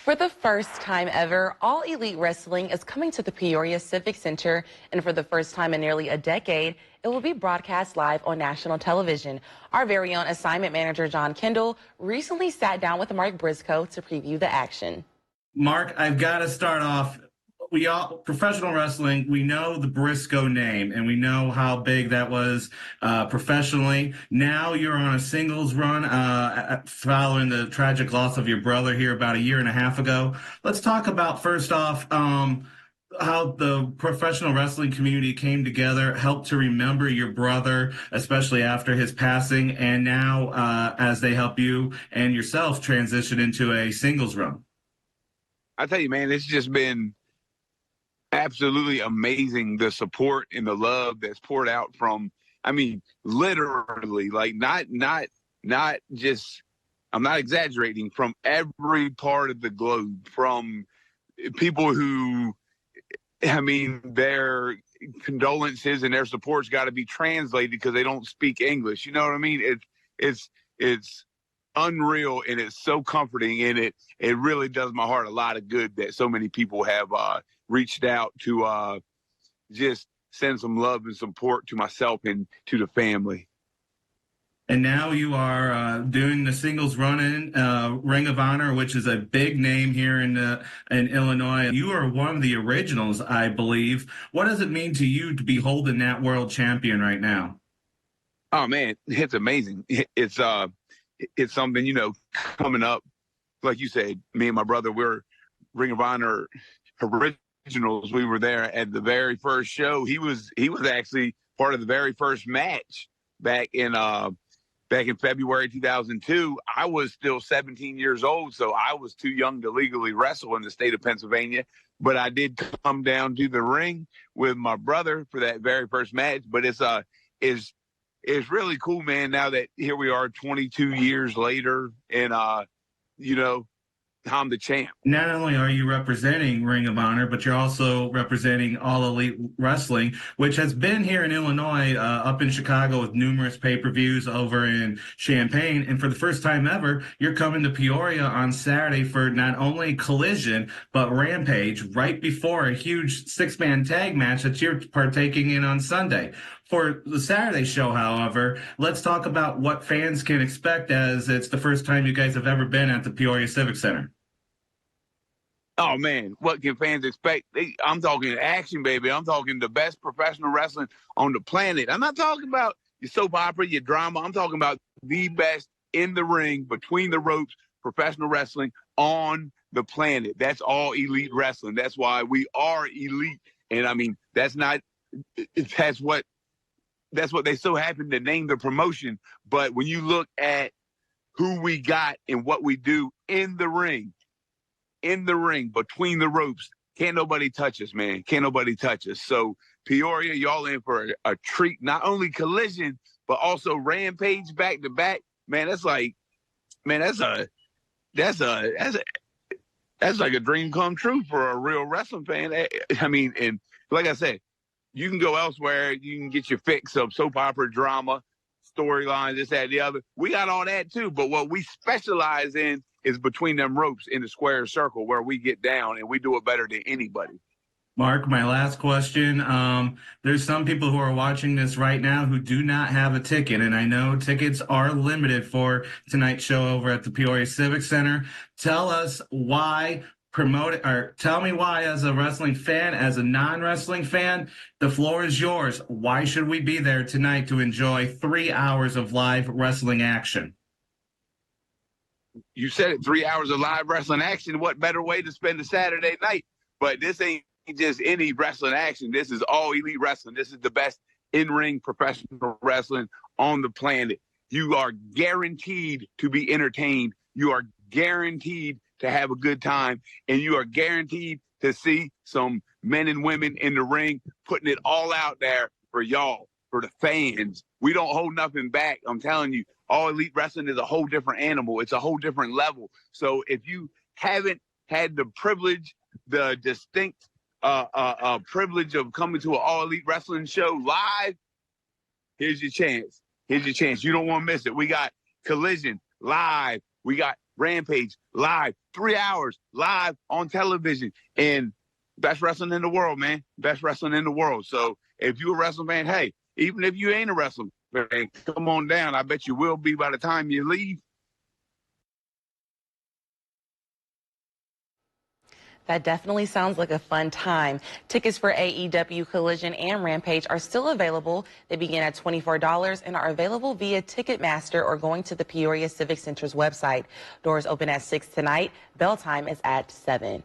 For the first time ever, All Elite Wrestling is coming to the Peoria Civic Center, and for the first time in nearly a decade, it will be broadcast live on national television. Our very own assignment manager, John Kendall, recently sat down with Mark Briscoe to preview the action. Mark, I've got to start off. Professional wrestling, we know the Briscoe name and we know how big that was professionally. Now you're on a singles run following the tragic loss of your brother here about a year and a half ago. Let's talk about, first off, how the professional wrestling community came together, helped to remember your brother, especially after his passing, and now as they help you and yourself transition into a singles run. I tell you, man, it's just been absolutely amazing, the support and the love that's poured out from, I mean, literally, like not just, I'm not exaggerating, from every part of the globe, from people who, I mean, their condolences and their support's got to be translated because they don't speak English. You know what I mean? It's unreal, and it's so comforting, and it really does my heart a lot of good that so many people have reached out to just send some love and support to myself and to the family. And now you are doing the singles run-in, Ring of Honor, which is a big name here in Illinois. You are one of the originals, I believe. What does it mean to you to be holding that world champion right now? Oh man, it's amazing. It's something, you know, coming up. Like you said, me and my brother, we're Ring of Honor originals. We were there at the very first show. He was actually part of the very first match back in February 2002. I was still 17 years old, so I was too young to legally wrestle in the state of Pennsylvania. But I did come down to the ring with my brother for that very first match. But it's really cool, man, now that here we are 22 years later, and, you know, I'm the champ. Not only are you representing Ring of Honor, but you're also representing All Elite Wrestling, which has been here in Illinois, up in Chicago with numerous pay-per-views over in Champaign. And for the first time ever, you're coming to Peoria on Saturday for not only Collision, but Rampage, right before a huge six-man tag match that you're partaking in on Sunday. For the Saturday show, however, let's talk about what fans can expect, as it's the first time you guys have ever been at the Peoria Civic Center. Oh, man, what can fans expect? I'm talking action, baby. I'm talking the best professional wrestling on the planet. I'm not talking about your soap opera, your drama. I'm talking about the best in the ring, between the ropes, professional wrestling on the planet. That's All Elite Wrestling. That's why we are elite. And, I mean, that's what they so happen to name the promotion. But when you look at who we got and what we do in the ring, between the ropes, can't nobody touch us, man. Can't nobody touch us. So Peoria, y'all in for a treat. Not only Collision, but also Rampage back to back. Man, that's like a dream come true for a real wrestling fan. I mean, and like I said, you can go elsewhere. You can get your fix of soap opera, drama, storylines, this, that, the other. We got all that too. But what we specialize in is between them ropes in the square circle, where we get down and we do it better than anybody. Mark, my last question. There's some people who are watching this right now who do not have a ticket, and I know tickets are limited for tonight's show over at the Peoria Civic Center. Tell us why. Tell me why, as a wrestling fan, as a non-wrestling fan, the floor is yours. Why should we be there tonight to enjoy 3 hours of live wrestling action? You said it, 3 hours of live wrestling action. What better way to spend a Saturday night? But this ain't just any wrestling action. This is All Elite Wrestling. This is the best in-ring professional wrestling on the planet. You are guaranteed to be entertained. You are guaranteed to have a good time, and you are guaranteed to see some men and women in the ring putting it all out there for y'all, for the fans. We don't hold nothing back. I'm telling you, All Elite Wrestling is a whole different animal. It's a whole different level. So if you haven't had the privilege, the distinct privilege of coming to an All Elite Wrestling show live, here's your chance. Here's your chance. You don't want to miss it. We got Collision live. We got Rampage live, 3 hours live on television. And best wrestling in the world, man. Best wrestling in the world. So if you're a wrestling fan, hey, even if you ain't a wrestling fan, come on down. I bet you will be by the time you leave. That definitely sounds like a fun time. Tickets for AEW Collision and Rampage are still available. They begin at $24 and are available via Ticketmaster or going to the Peoria Civic Center's website. Doors open at 6 tonight. Bell time is at 7.